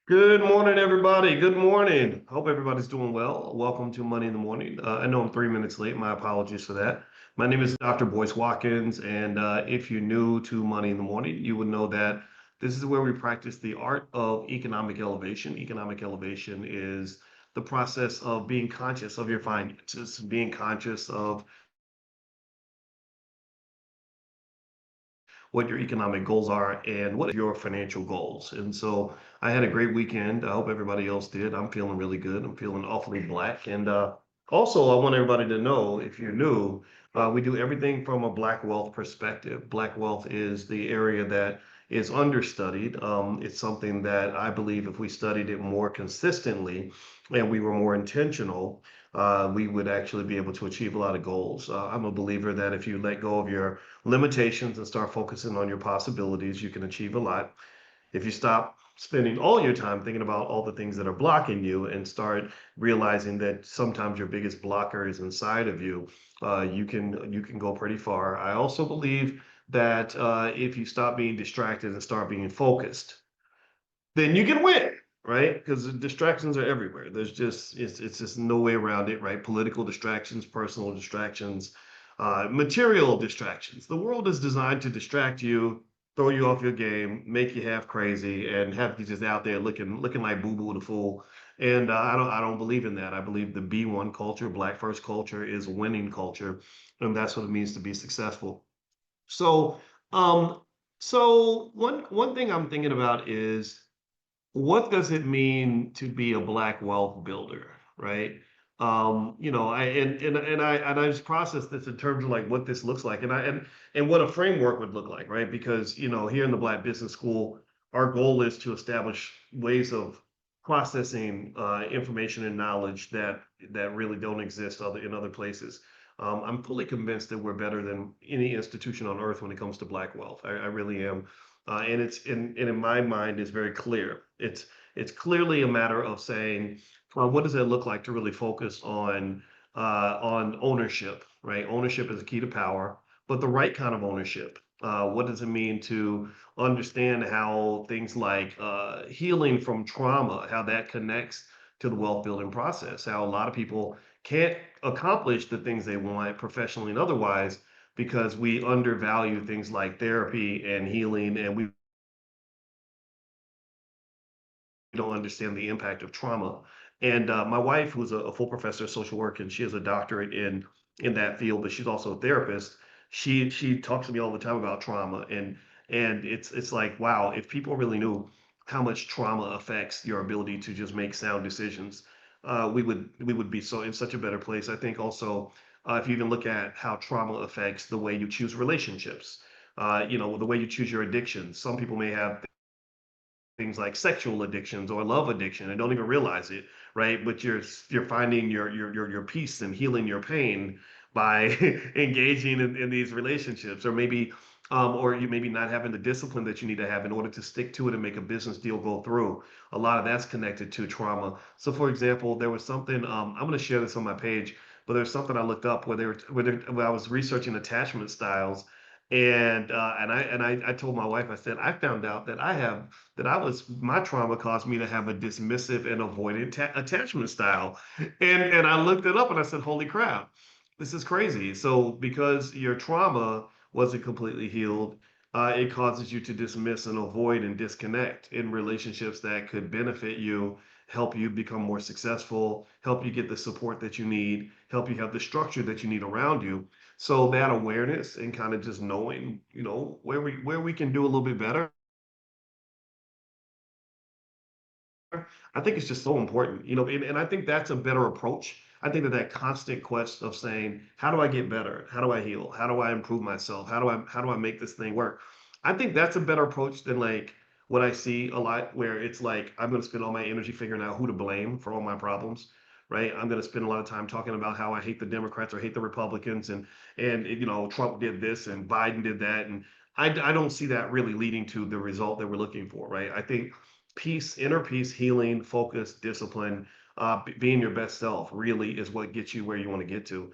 Good morning, everybody. Good morning. Hope everybody's doing well. Welcome to Money in the Morning. I know I'm 3 minutes late. My apologies for that. My name is Dr. Boyce Watkins, and if you're new to Money in the Morning, you would know that this is where we practice the art of economic elevation. Economic elevation is the process of being conscious of your finances, being conscious of what your economic goals are and what your financial goals. And so I had a great weekend. I hope everybody else did. I'm feeling really good. I'm feeling awfully black. And also, I want everybody to know if you're new, we do everything from a Black wealth perspective. Black wealth is the area that is understudied. It's something that I believe if we studied it more consistently and we were more intentional, we would actually be able to achieve a lot of goals. I'm a believer that if you let go of your limitations and start focusing on your possibilities, you can achieve a lot. If you stop spending all your time thinking about all the things that are blocking you and start realizing that sometimes your biggest blocker is inside of you, you can go pretty far. I also believe that if you stop being distracted and start being focused, then you can win, right? Because distractions are everywhere. It's just no way around it, right? Political distractions, personal distractions, material distractions. The world is designed to distract you, throw you off your game, make you half crazy, and have you just out there looking like Boo Boo the Fool. And I don't believe in that. I believe the B1 culture, Black First culture, is winning culture, and that's what it means to be successful. So, um, so one thing I'm thinking about is what does it mean to be a Black wealth builder, right? I just processed this in terms of like what this looks like, and what a framework would look like, right? Because here in the Black Business School, our goal is to establish ways of processing information and knowledge that really don't exist in other places. I'm fully convinced that we're better than any institution on earth when it comes to Black wealth. I really am. And in my mind is very clear. It's clearly a matter of saying, what does it look like to really focus on ownership, right? Ownership is the key to power, but the right kind of ownership. What does it mean to understand how things like healing from trauma, how that connects to the wealth building process? How a lot of people can't accomplish the things they want professionally and otherwise because we undervalue things like therapy and healing, and we don't understand the impact of trauma. And my wife, who's a full professor of social work, and she has a doctorate in that field, but she's also a therapist. She talks to me all the time about trauma, and it's like, wow, if people really knew how much trauma affects your ability to just make sound decisions, we would be so in such a better place. I think also, if you even look at how trauma affects the way you choose relationships, the way you choose your addictions. Some people may have things like sexual addictions or love addiction and don't even realize it, right? But you're finding your peace and healing your pain by engaging in these relationships, or maybe or you maybe not having the discipline that you need to have in order to stick to it and make a business deal go through. A lot of that's connected to trauma. So, for example, there was something I'm going to share this on my page, but there's something I looked up where I was researching attachment styles, and I told my wife, I said I found out that I was my trauma caused me to have a dismissive and avoidant attachment style. And I looked it up and I said, holy crap, this is crazy. So because your trauma wasn't completely healed, it causes you to dismiss and avoid and disconnect in relationships that could benefit you, help you become more successful, help you get the support that you need, help you have the structure that you need around you. So that awareness and kind of just knowing, where we can do a little bit better, I think it's just so important, and I think that's a better approach. I think that constant quest of saying, how do I get better? How do I heal? How do I improve myself? How do I make this thing work? I think that's a better approach than like what I see a lot where it's like I'm going to spend all my energy figuring out who to blame for all my problems, right? I'm going to spend a lot of time talking about how I hate the Democrats or hate the Republicans, and Trump did this and Biden did that, and I don't see that really leading to the result that we're looking for, right? I think peace, inner peace, healing, focus, discipline, being your best self really is what gets you where you want to get to.